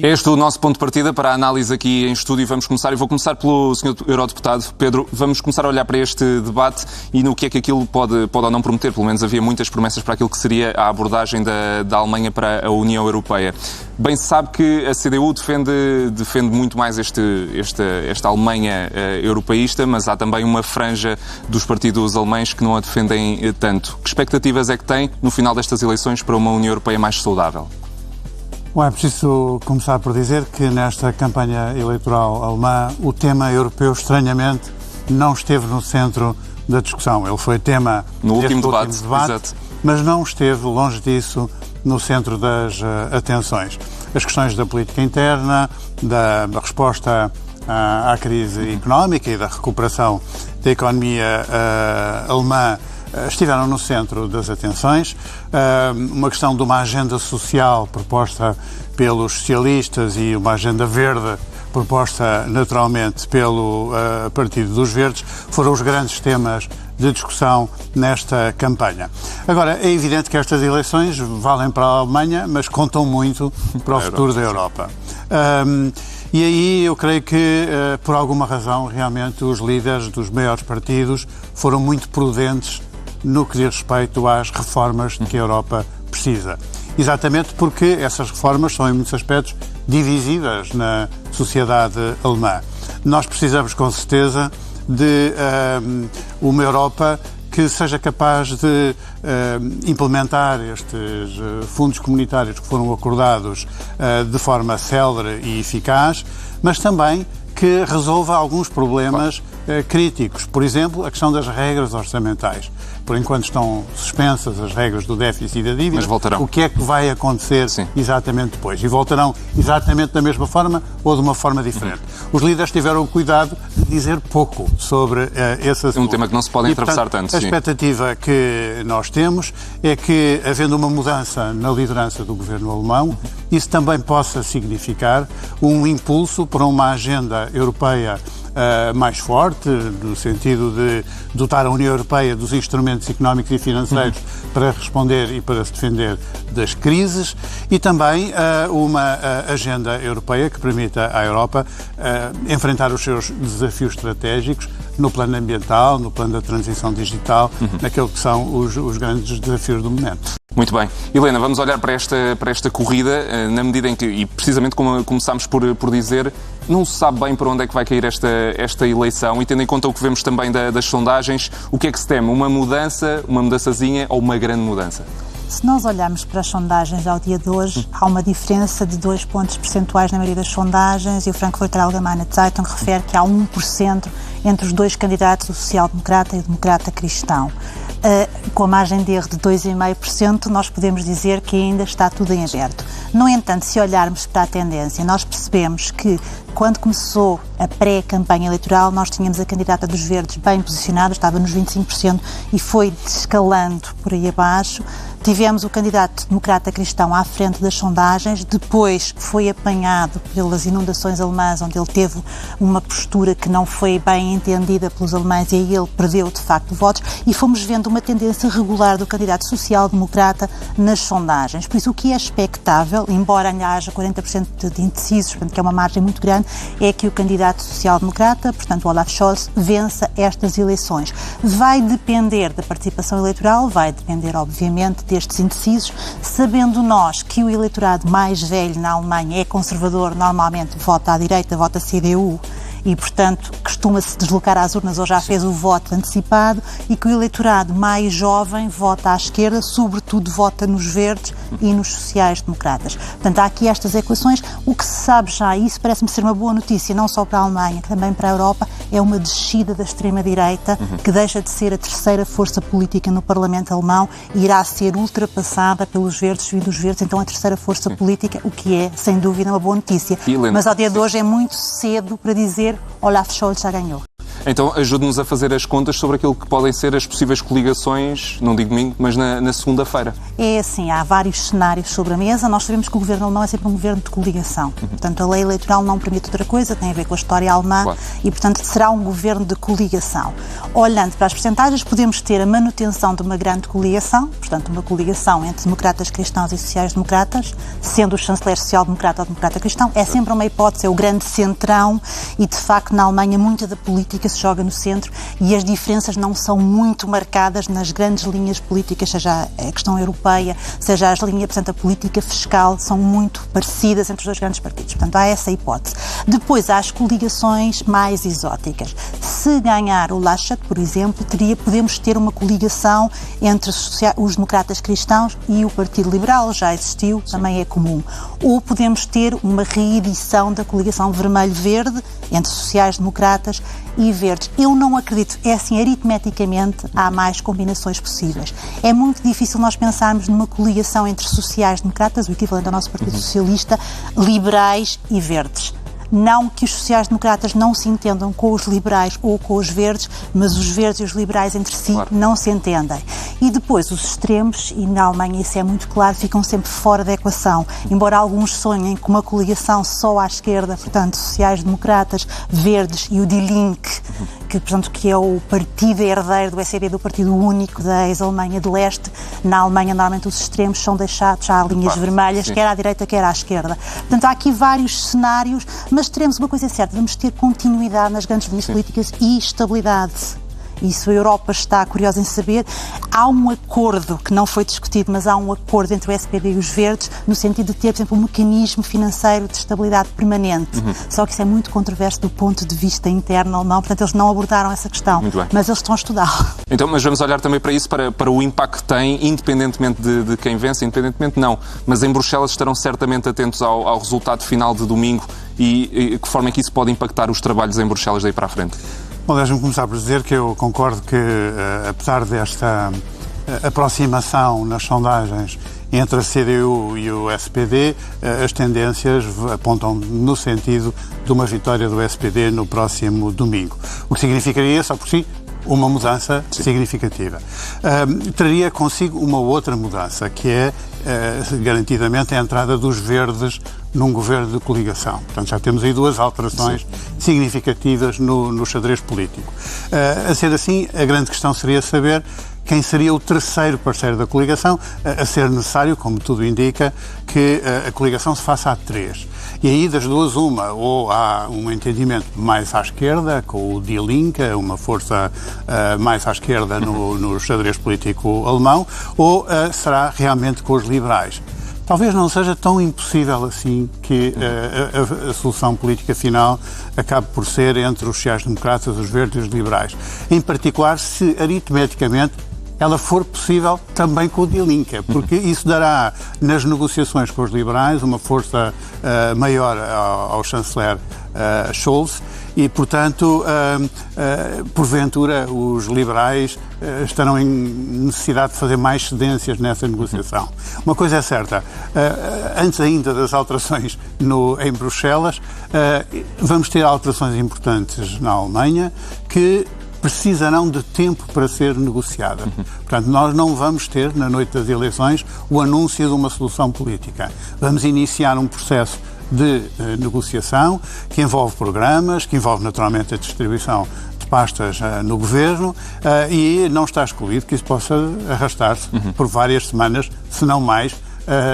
Este é o nosso ponto de partida para a análise aqui em estúdio. Vamos começar, e vou começar pelo Sr. Eurodeputado Pedro. Vamos começar a olhar para este debate e no que é que aquilo pode ou não prometer. Pelo menos havia muitas promessas para aquilo que seria a abordagem da Alemanha para a União Europeia. Bem se sabe que a CDU defende muito mais esta Alemanha europeísta, mas há também uma franja dos partidos alemães que não a defendem tanto. Que expectativas é que tem no final destas eleições para uma União Europeia mais saudável? Bom, é preciso começar por dizer que nesta campanha eleitoral alemã o tema europeu, estranhamente, não esteve no centro da discussão. Ele foi tema no último debate, exato. Mas não esteve, longe disso, no centro das atenções. As questões da política interna, da resposta à crise económica e da recuperação da economia alemã estiveram no centro das atenções. Uma questão de uma agenda social proposta pelos socialistas e uma agenda verde proposta naturalmente pelo Partido dos Verdes foram os grandes temas de discussão nesta campanha. Agora, é evidente que estas eleições valem para a Alemanha, mas contam muito para o futuro da Europa. E aí eu creio que, por alguma razão, realmente os líderes dos maiores partidos foram muito prudentes no que diz respeito às reformas de que a Europa precisa. Exatamente porque essas reformas são, em muitos aspectos, divisivas na sociedade alemã. Nós precisamos, com certeza, de uma Europa que seja capaz de implementar estes fundos comunitários que foram acordados de forma célere e eficaz, mas também que resolva alguns problemas críticos. Por exemplo, a questão das regras orçamentais. Por enquanto estão suspensas as regras do déficit e da dívida. Mas voltarão. O que é que vai acontecer exatamente depois? E voltarão exatamente da mesma forma ou de uma forma diferente? Os líderes tiveram o cuidado de dizer pouco sobre esse assunto. É um tema que não se pode atravessar tanto. A expectativa que nós temos é que, havendo uma mudança na liderança do governo alemão, isso também possa significar um impulso para uma agenda europeia mais forte, no sentido de dotar a União Europeia dos instrumentos económicos e financeiros para responder e para se defender das crises, e também uma agenda europeia que permita à Europa enfrentar os seus desafios estratégicos no plano ambiental, no plano da transição digital, naquilo que são os grandes desafios do momento. Muito bem. Helena, vamos olhar para esta corrida, na medida em que, e precisamente como começámos por dizer, não se sabe bem para onde é que vai cair esta eleição, e tendo em conta o que vemos também das sondagens, o que é que se teme? Uma mudançazinha ou uma grande mudança? Se nós olharmos para as sondagens ao dia de hoje, há uma diferença de 2 pontos percentuais na maioria das sondagens, e o Frankfurter Allgemeine Zeitung refere que há 1% entre os dois candidatos, o social-democrata e o democrata cristão. Com a margem de erro de 2,5%, nós podemos dizer que ainda está tudo em aberto. No entanto, se olharmos para a tendência, nós percebemos que, quando começou a pré-campanha eleitoral, nós tínhamos a candidata dos Verdes bem posicionada, estava nos 25% e foi escalando por aí abaixo. Tivemos o candidato democrata cristão à frente das sondagens, depois foi apanhado pelas inundações alemãs, onde ele teve uma postura que não foi bem entendida pelos alemães, e aí ele perdeu de facto votos, e fomos vendo uma tendência regular do candidato social-democrata nas sondagens. Por isso, o que é expectável, embora ainda haja 40% de indecisos, portanto, que é uma margem muito grande, é que o candidato social-democrata, portanto Olaf Scholz, vença estas eleições. Vai depender da participação eleitoral, vai depender, obviamente, destes indecisos, sabendo nós que o eleitorado mais velho na Alemanha é conservador, normalmente vota à direita, vota CDU, e, portanto, costuma-se deslocar às urnas ou já fez o voto antecipado, e que o eleitorado mais jovem vota à esquerda, sobretudo vota nos verdes e nos sociais-democratas. Portanto, há aqui estas equações. O que se sabe já, e isso parece-me ser uma boa notícia, não só para a Alemanha, também para a Europa, é uma descida da extrema-direita, que deixa de ser a terceira força política no Parlamento alemão e irá ser ultrapassada pelos verdes, e dos verdes, então, a terceira força política, o que é, sem dúvida, uma boa notícia. Mas ao dia de hoje é muito cedo para dizer Olaf Scholz já ganhou. Então ajude-nos a fazer as contas sobre aquilo que podem ser as possíveis coligações, não digo domingo, mas na segunda-feira. É assim, há vários cenários sobre a mesa. Nós sabemos que o governo alemão é sempre um governo de coligação. Portanto, a lei eleitoral não permite outra coisa, tem a ver com a história alemã, claro. E, portanto, será um governo de coligação. Olhando para as percentagens, podemos ter a manutenção de uma grande coligação, portanto, uma coligação entre democratas cristãos e sociais-democratas, sendo o chanceler social-democrata ou democrata cristão. É sempre uma hipótese, é o grande centrão e, de facto, na Alemanha, muita da política se joga no centro e as diferenças não são muito marcadas nas grandes linhas políticas, seja a questão europeia, seja as linhas, portanto, a política fiscal, são muito parecidas entre os dois grandes partidos. Portanto, há essa hipótese. Depois, há as coligações mais exóticas. Se ganhar o Laschet, por exemplo, podemos ter uma coligação entre os democratas cristãos e o Partido Liberal, já existiu, também é comum. Ou podemos ter uma reedição da coligação vermelho-verde entre sociais-democratas e verdes. Eu não acredito, é assim, aritmeticamente há mais combinações possíveis. É muito difícil nós pensarmos numa coligação entre sociais-democratas, o equivalente ao nosso Partido Socialista, liberais e verdes. Não que os sociais-democratas não se entendam com os liberais ou com os verdes, mas os verdes e os liberais entre si não se entendem. E depois os extremos, e na Alemanha isso é muito claro, ficam sempre fora da equação. Embora alguns sonhem com uma coligação só à esquerda, portanto, sociais-democratas, verdes e o Die Linke, que é o partido herdeiro do SED, do Partido Único da ex-Alemanha de Leste. Na Alemanha, normalmente, os extremos são deixados já a linhas vermelhas, quer à direita, quer à esquerda. Portanto, há aqui vários cenários, mas teremos uma coisa certa, vamos ter continuidade nas grandes linhas políticas e estabilidade. Isso a Europa está curiosa em saber. Há um acordo, que não foi discutido, mas há um acordo entre o SPD e os Verdes, no sentido de ter, por exemplo, um mecanismo financeiro de estabilidade permanente. Só que isso é muito controverso do ponto de vista interno alemão, portanto eles não abordaram essa questão, mas eles estão a estudá-lo. Então, mas vamos olhar também para isso, para o impacto que tem, independentemente de quem vence, independentemente não, mas em Bruxelas estarão certamente atentos ao resultado final de domingo e que forma é que isso pode impactar os trabalhos em Bruxelas daí para a frente. Bom, deixe-me começar por dizer que eu concordo que, apesar desta aproximação nas sondagens entre a CDU e o SPD, as tendências apontam no sentido de uma vitória do SPD no próximo domingo. O que significaria, só por si, uma mudança significativa. Traria consigo uma outra mudança, que é, garantidamente, a entrada dos verdes num governo de coligação. Portanto, já temos aí duas alterações significativas no xadrez político. A ser assim, a grande questão seria saber quem seria o terceiro parceiro da coligação, a ser necessário, como tudo indica, que a coligação se faça a três. E aí, das duas, uma, ou há um entendimento mais à esquerda, com o Die Linke, uma força mais à esquerda no xadrez político alemão, ou será realmente com os liberais. Talvez não seja tão impossível assim que a solução política final acabe por ser entre os sociais-democratas, os verdes e os liberais. Em particular, se aritmeticamente ela for possível também com o Die Linke, porque isso dará nas negociações com os liberais uma força maior ao chanceler Scholz e, portanto, porventura os liberais estarão em necessidade de fazer mais cedências nessa negociação. Uma coisa é certa, antes ainda das alterações em Bruxelas, vamos ter alterações importantes na Alemanha que precisarão de tempo para ser negociada. Portanto, nós não vamos ter, na noite das eleições, o anúncio de uma solução política. Vamos iniciar um processo de negociação que envolve programas, que envolve naturalmente a distribuição de pastas no governo e não está excluído que isso possa arrastar-se por várias semanas, se não mais,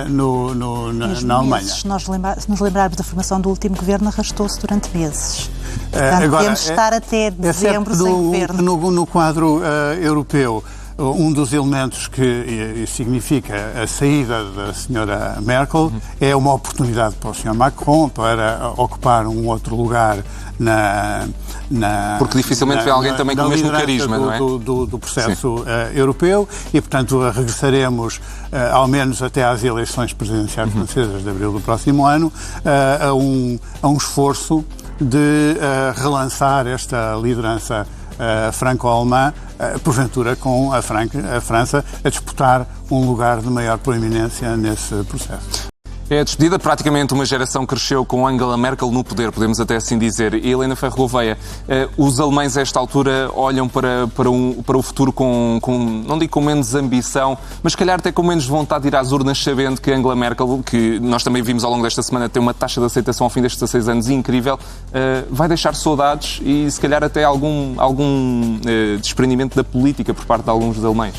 na Alemanha. Se nos lembrarmos da formação do último governo, arrastou-se durante meses. Portanto, agora, podemos estar até dezembro sem governo. No quadro europeu, um dos elementos que significa a saída da senhora Merkel é uma oportunidade para o Sr. Macron para ocupar um outro lugar porque dificilmente vê alguém também com o mesmo carisma, não é? Do processo europeu e, portanto, regressaremos ao menos até às eleições presidenciais francesas de abril do próximo ano a um esforço de relançar esta liderança franco-alemã, porventura com a França a disputar um lugar de maior proeminência nesse processo. É a despedida. Praticamente uma geração cresceu com Angela Merkel no poder, podemos até assim dizer. E Helena Ferro Gouveia, os alemães a esta altura olham para o futuro com, não digo com menos ambição, mas se calhar até com menos vontade de ir às urnas, sabendo que Angela Merkel, que nós também vimos ao longo desta semana, tem uma taxa de aceitação ao fim destes 16 anos incrível, vai deixar saudades e se calhar até algum desprendimento da política por parte de alguns dos alemães.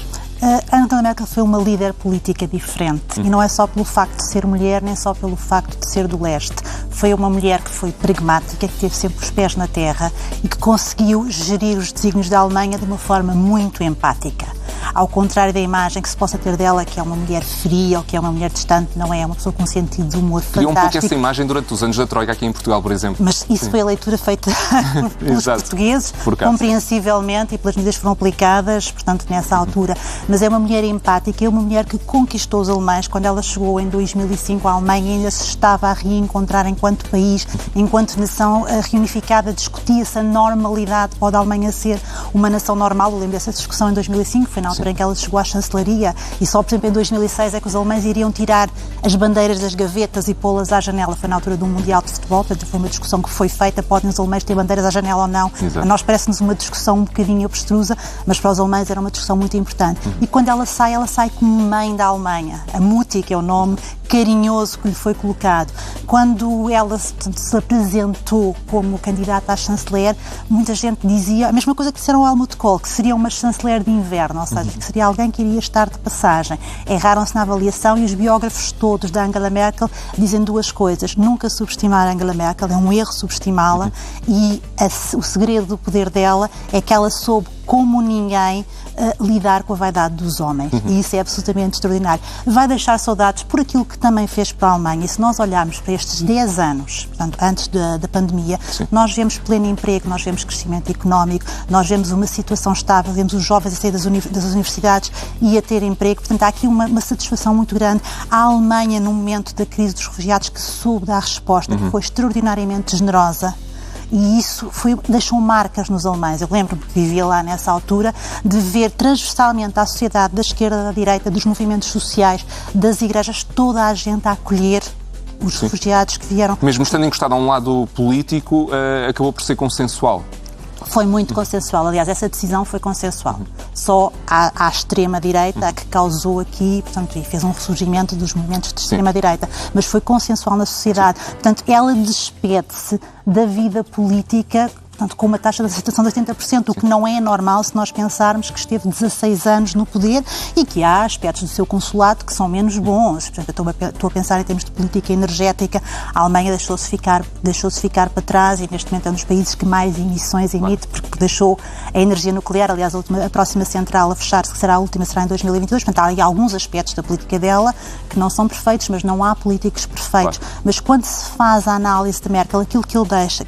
Angela Merkel foi uma líder política diferente e não é só pelo facto de ser mulher, nem só pelo facto de ser do leste. Foi uma mulher que foi pragmática, que teve sempre os pés na terra e que conseguiu gerir os desígnios da Alemanha de uma forma muito empática. Ao contrário da imagem que se possa ter dela, que é uma mulher fria ou que é uma mulher distante, não é? É uma pessoa com um sentido de humor fantástico. E um pouco essa imagem durante os anos da Troika aqui em Portugal, por exemplo. Mas isso foi a leitura feita pelos portugueses, compreensivelmente, e pelas medidas que foram aplicadas, portanto, nessa altura. Mas é uma mulher empática, é uma mulher que conquistou os alemães. Quando ela chegou em 2005 à Alemanha, ainda se estava a reencontrar enquanto país, enquanto nação reunificada, discutia-se a normalidade. Pode a Alemanha ser uma nação normal? Eu lembro dessa discussão em 2005, foi na altura em que ela chegou à chancelaria, e só, por exemplo, em 2006 é que os alemães iriam tirar as bandeiras das gavetas e pô-las à janela. Foi na altura do Mundial de Futebol, portanto, foi uma discussão que foi feita, podem os alemães ter bandeiras à janela ou não. Exato. A nós parece-nos uma discussão um bocadinho abstrusa, mas para os alemães era uma discussão muito importante. E quando ela sai como mãe da Alemanha. A Mutti, que é o nome carinhoso que lhe foi colocado. Quando ela se apresentou como candidata à chanceler, muita gente dizia a mesma coisa que disseram ao Helmut Kohl, que seria uma chanceler de inverno, ou seja, que seria alguém que iria estar de passagem. Erraram-se na avaliação e os biógrafos todos da Angela Merkel dizem duas coisas. Nunca subestimar a Angela Merkel, é um erro subestimá-la, e o segredo do poder dela é que ela soube, como ninguém, lidar com a vaidade dos homens. E isso é absolutamente extraordinário. Vai deixar saudades por aquilo que também fez para a Alemanha. E se nós olharmos para estes 10 anos, portanto, antes da pandemia, nós vemos pleno emprego, nós vemos crescimento económico, nós vemos uma situação estável, vemos os jovens a sair das universidades e a ter emprego. Portanto, há aqui uma satisfação muito grande. A Alemanha, no momento da crise dos refugiados, que soube dar resposta, que foi extraordinariamente generosa. E isso deixou marcas nos alemães. Eu lembro-me que vivia lá nessa altura, de ver transversalmente à sociedade, da esquerda, da direita, dos movimentos sociais, das igrejas, toda a gente a acolher os refugiados que vieram. Mesmo estando encostado a um lado político, acabou por ser consensual. Foi muito consensual. Aliás, essa decisão foi consensual. Só à extrema-direita que causou aqui, portanto, e fez um ressurgimento dos movimentos de extrema-direita. Mas foi consensual na sociedade. Portanto, ela despede-se da vida política, portanto, com uma taxa de aceitação de 80%, o que não é normal se nós pensarmos que esteve 16 anos no poder e que há aspectos do seu consulado que são menos bons. Por exemplo, estou a pensar em termos de política energética. A Alemanha deixou-se ficar para trás e neste momento é um dos países que mais emissões emite, porque deixou a energia nuclear, aliás, a próxima central a fechar-se, que será a última, será em 2022. Portanto, há aí alguns aspectos da política dela que não são perfeitos, mas não há políticos perfeitos. Mas quando se faz a análise de Merkel, aquilo que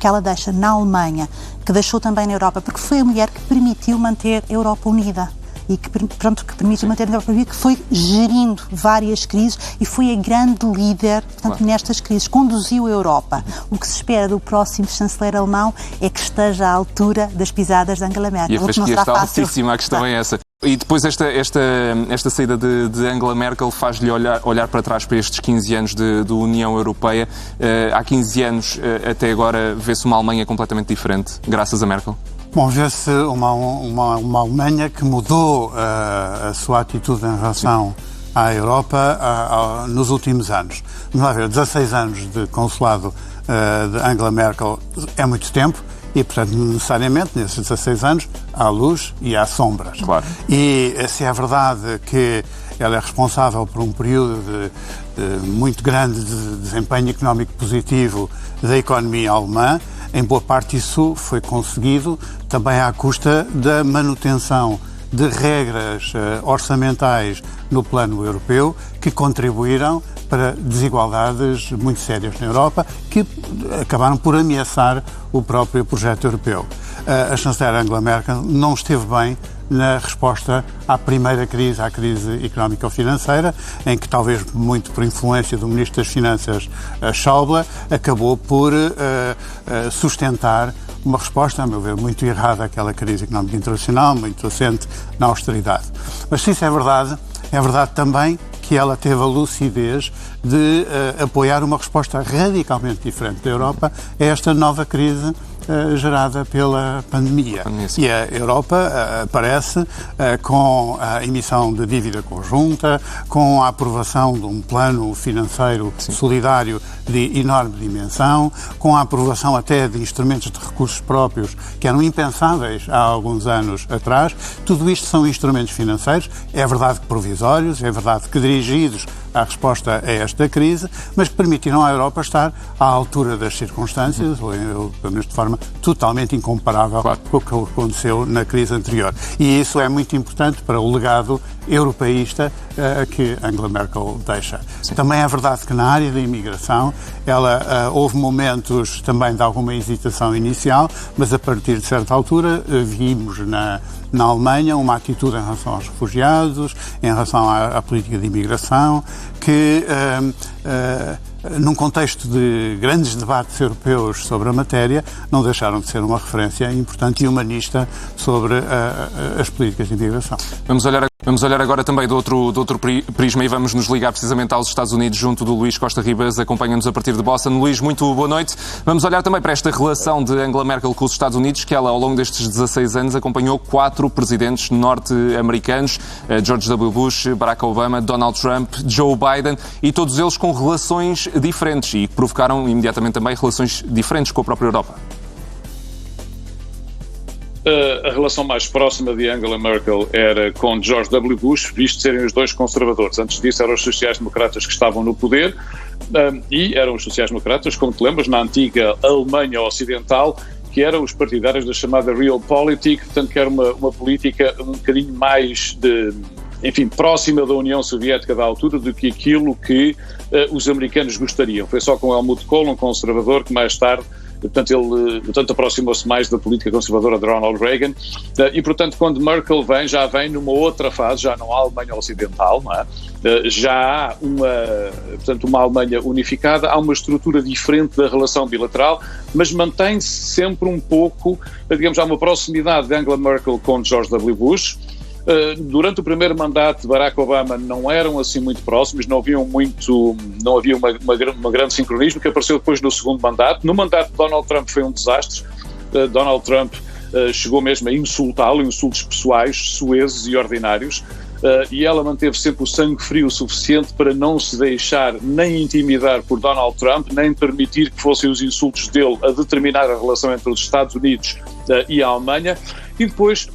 ela deixa na Alemanha, que deixou também na Europa, porque foi a mulher que permitiu manter a Europa unida e que permitiu manter a Europa unida, que foi gerindo várias crises e foi a grande líder, portanto, nestas crises, conduziu a Europa. O que se espera do próximo chanceler alemão é que esteja à altura das pisadas de Angela Merkel. E a fasquia está altíssima, a questão é essa. E depois esta saída de Angela Merkel faz-lhe olhar para trás para estes 15 anos de União Europeia. Há 15 anos até agora vê-se uma Alemanha completamente diferente, graças a Merkel? Bom, vê-se uma Alemanha que mudou a sua atitude em relação à Europa nos últimos anos. Vamos lá ver, 16 anos de consulado de Angela Merkel é muito tempo. E, portanto, necessariamente, nesses 16 anos, há luz e há sombras. Claro. E se é verdade que ela é responsável por um período de muito grande de desempenho económico positivo da economia alemã, em boa parte isso foi conseguido também à custa da manutenção de regras orçamentais no plano europeu que contribuíram para desigualdades muito sérias na Europa que acabaram por ameaçar o próprio projeto europeu. A chanceler Angela Merkel não esteve bem na resposta à primeira crise, à crise económico-financeira, em que talvez muito por influência do Ministro das Finanças, Schäuble, acabou por sustentar uma resposta, a meu ver, muito errada àquela crise económica internacional, muito assente na austeridade. Mas se isso é verdade também que ela teve a lucidez de apoiar uma resposta radicalmente diferente da Europa a esta nova crise gerada pela pandemia. E a Europa aparece com a emissão de dívida conjunta, com a aprovação de um plano financeiro solidário de enorme dimensão, com a aprovação até de instrumentos de recursos próprios que eram impensáveis há alguns anos atrás. Tudo isto são instrumentos financeiros, é verdade que provisórios, é verdade que dirigidos à resposta a esta crise, mas que permitiram à Europa estar à altura das circunstâncias, ou pelo menos de forma totalmente incomparável com o que aconteceu na crise anterior. E isso é muito importante para o legado europeísta que Angela Merkel deixa. Também é verdade que na área da imigração houve momentos também de alguma hesitação inicial, mas a partir de certa altura vimos na Alemanha uma atitude em relação aos refugiados, em relação à política de imigração, que num contexto de grandes debates europeus sobre a matéria, não deixaram de ser uma referência importante e humanista sobre as políticas de imigração. Vamos olhar agora também do outro prisma e vamos nos ligar precisamente aos Estados Unidos junto do Luís Costa Ribas, acompanha-nos a partir de Boston. Luís, muito boa noite. Vamos olhar também para esta relação de Angela Merkel com os Estados Unidos, que ela ao longo destes 16 anos acompanhou 4 presidentes norte-americanos, George W. Bush, Barack Obama, Donald Trump, Joe Biden, e todos eles com relações diferentes e que provocaram imediatamente também relações diferentes com a própria Europa. A relação mais próxima de Angela Merkel era com George W. Bush, visto serem os dois conservadores. Antes disso eram os sociais-democratas que estavam no poder e eram os sociais-democratas, como te lembras, na antiga Alemanha Ocidental, que eram os partidários da chamada Realpolitik, portanto que era uma política um bocadinho mais próxima da União Soviética da altura do que aquilo que os americanos gostariam. Foi só com Helmut Kohl, um conservador, que mais tarde ele aproximou-se mais da política conservadora de Ronald Reagan e, portanto, quando Merkel já vem numa outra fase, já não há Alemanha Ocidental, não é? Já há uma Alemanha unificada, há uma estrutura diferente da relação bilateral, mas mantém-se sempre um pouco, digamos, há uma proximidade de Angela Merkel com George W. Bush. Durante o primeiro mandato de Barack Obama não eram assim muito próximos, não havia uma grande sincronismo, que apareceu depois do segundo mandato. No mandato de Donald Trump foi um desastre. Donald Trump chegou mesmo a insultá-lo, insultos pessoais, soezes e ordinários, e ela manteve sempre o sangue frio o suficiente para não se deixar nem intimidar por Donald Trump, nem permitir que fossem os insultos dele a determinar a relação entre os Estados Unidos e a Alemanha. E depois,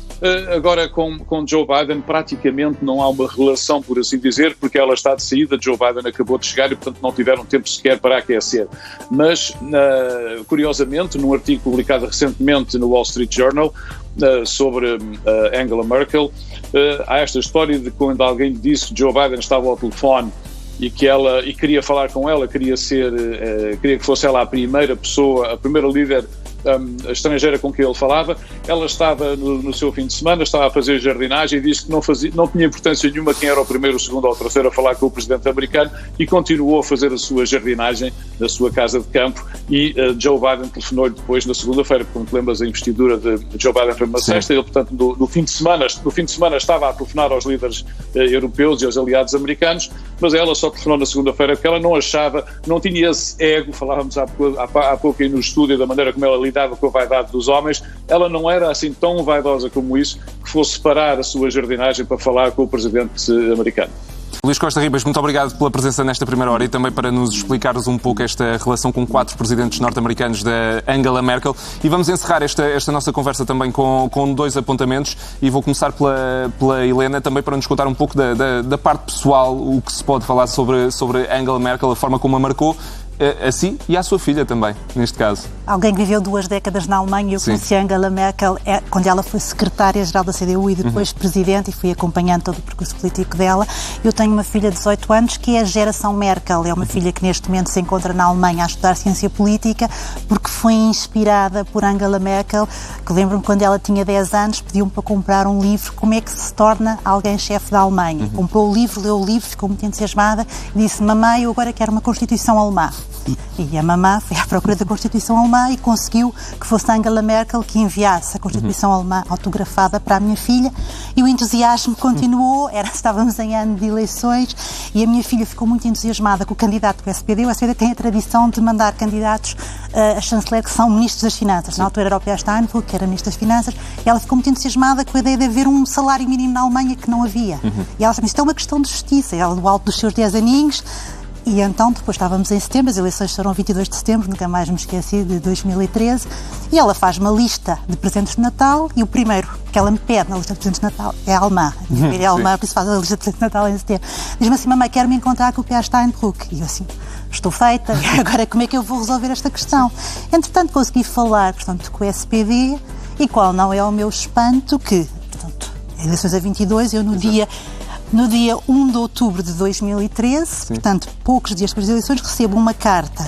agora com Joe Biden, praticamente não há uma relação, por assim dizer, porque ela está de saída, Joe Biden acabou de chegar e, portanto, não tiveram tempo sequer para aquecer. Mas, curiosamente, num artigo publicado recentemente no Wall Street Journal sobre Angela Merkel, há esta história de quando alguém disse que Joe Biden estava ao telefone e queria falar com ela, queria que fosse ela a primeira pessoa, a primeira líder estrangeira com quem ele falava. Ela estava no seu fim de semana, estava a fazer jardinagem e disse que não tinha importância nenhuma quem era o primeiro, o segundo ou o terceiro a falar com o presidente americano, e continuou a fazer a sua jardinagem na sua casa de campo. E Joe Biden telefonou-lhe depois na segunda-feira, porque, como te lembras, a investidura de Joe Biden foi uma sexta. Ele, portanto, no fim de semana estava a telefonar aos líderes europeus e aos aliados americanos, mas ela só telefonou na segunda-feira porque ela não tinha esse ego. Falávamos há pouco aí no estúdio da maneira como ela lidava com a vaidade dos homens. Ela não era assim tão vaidosa como isso, que fosse parar a sua jardinagem para falar com o presidente americano. Luís Costa Ribas, muito obrigado pela presença nesta primeira hora e também para nos explicares um pouco esta relação com 4 presidentes norte-americanos da Angela Merkel. E vamos encerrar esta nossa conversa também com 2 apontamentos, e vou começar pela Helena, também para nos contar um pouco da parte pessoal, o que se pode falar sobre Angela Merkel, a forma como a marcou, a si e à sua filha também, neste caso. Alguém que viveu 2 décadas na Alemanha, eu conheci a Angela Merkel quando ela foi secretária-geral da CDU e depois presidente, e fui acompanhando todo o percurso político dela. Eu tenho uma filha de 18 anos que é a geração Merkel, é uma filha que neste momento se encontra na Alemanha a estudar ciência política, porque foi inspirada por Angela Merkel, que lembro-me quando ela tinha 10 anos, pediu-me para comprar um livro, como é que se torna alguém chefe da Alemanha. Comprou o livro, leu o livro, ficou muito entusiasmada e disse: mamãe, eu agora quero uma Constituição alemã. E a mamã foi à procura da Constituição Alemã e conseguiu que fosse Angela Merkel que enviasse a Constituição Alemã autografada para a minha filha, e o entusiasmo continuou. Estávamos em ano de eleições e a minha filha ficou muito entusiasmada com o candidato do SPD. O SPD tem a tradição de mandar candidatos a chanceler que são ministros das Finanças. Na altura era o Peer Steinbrück, que era ministro das Finanças, e ela ficou muito entusiasmada com a ideia de haver um salário mínimo na Alemanha que não havia. E ela disse: isto é uma questão de justiça. Ela, do alto dos seus 10 aninhos. E então, depois estávamos em setembro, as eleições serão 22 de setembro, nunca mais me esqueci, de 2013, e ela faz uma lista de presentes de Natal, e o primeiro que ela me pede na lista de presentes de Natal é alemã. A minha filha é alemã, por isso faz a lista de presentes de Natal em setembro. Diz-me assim: mamãe, quero me encontrar com o Peer Steinbrück. E eu assim: estou feita, agora como é que eu vou resolver esta questão? Entretanto, consegui falar, portanto, com o SPD, e qual não é o meu espanto que, portanto, eleições a 22, eu no dia 1 de outubro de 2013, portanto, poucos dias depois das eleições, recebo uma carta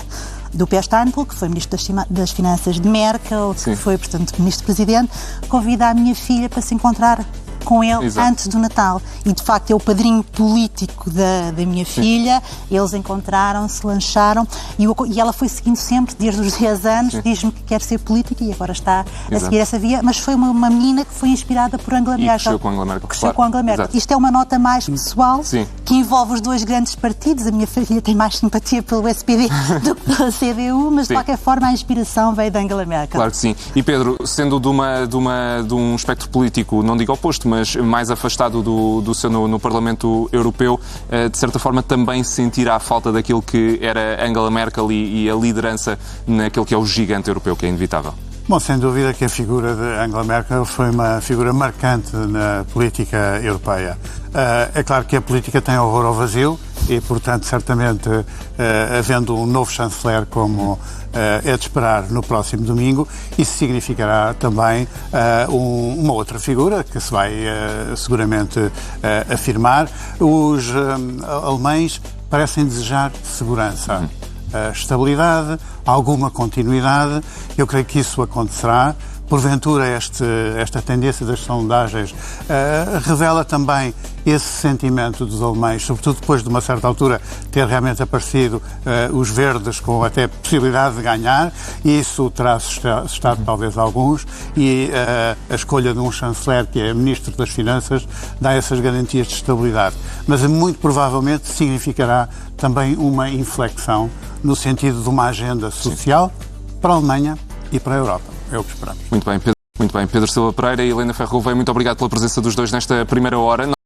do Peer Steinbrück, que foi Ministro das Finanças de Merkel, que foi, portanto, Ministro-Presidente, convida a minha filha para se encontrar com ele antes do Natal. E, de facto, é o padrinho político da minha filha. Eles encontraram-se, lancharam, e ela foi seguindo sempre, desde os 10 anos, diz-me que quer ser política e agora está a seguir essa via. Mas foi uma menina que foi inspirada por Angela Merkel. Cresceu com Angela Merkel. Cresceu com Angela Merkel. Isto é uma nota mais pessoal, que envolve os dois grandes partidos. A minha filha tem mais simpatia pelo SPD do que pela CDU, mas, de qualquer forma, a inspiração veio de Angela Merkel. Claro que sim. E, Pedro, sendo de um espectro político, não digo oposto, mas mais afastado do seu no Parlamento Europeu, de certa forma também sentirá a falta daquilo que era Angela Merkel e a liderança naquele que é o gigante europeu, que é inevitável. Bom, sem dúvida que a figura de Angela Merkel foi uma figura marcante na política europeia. É claro que a política tem horror ao vazio e, portanto, certamente, havendo um novo chanceler como é de esperar no próximo domingo, isso significará também uma outra figura que se vai seguramente afirmar. Os alemães parecem desejar segurança, estabilidade, alguma continuidade. Eu creio que isso acontecerá. Porventura, esta tendência das sondagens revela também esse sentimento dos alemães, sobretudo depois de uma certa altura ter realmente aparecido os verdes com até possibilidade de ganhar, e isso terá assustado talvez alguns, e a escolha de um chanceler que é Ministro das Finanças dá essas garantias de estabilidade. Mas muito provavelmente significará também uma inflexão no sentido de uma agenda social para a Alemanha e para a Europa. É o que esperamos. Muito bem, Pedro Silva Pereira e Helena Ferro Gouveia, muito obrigado pela presença dos dois nesta primeira hora.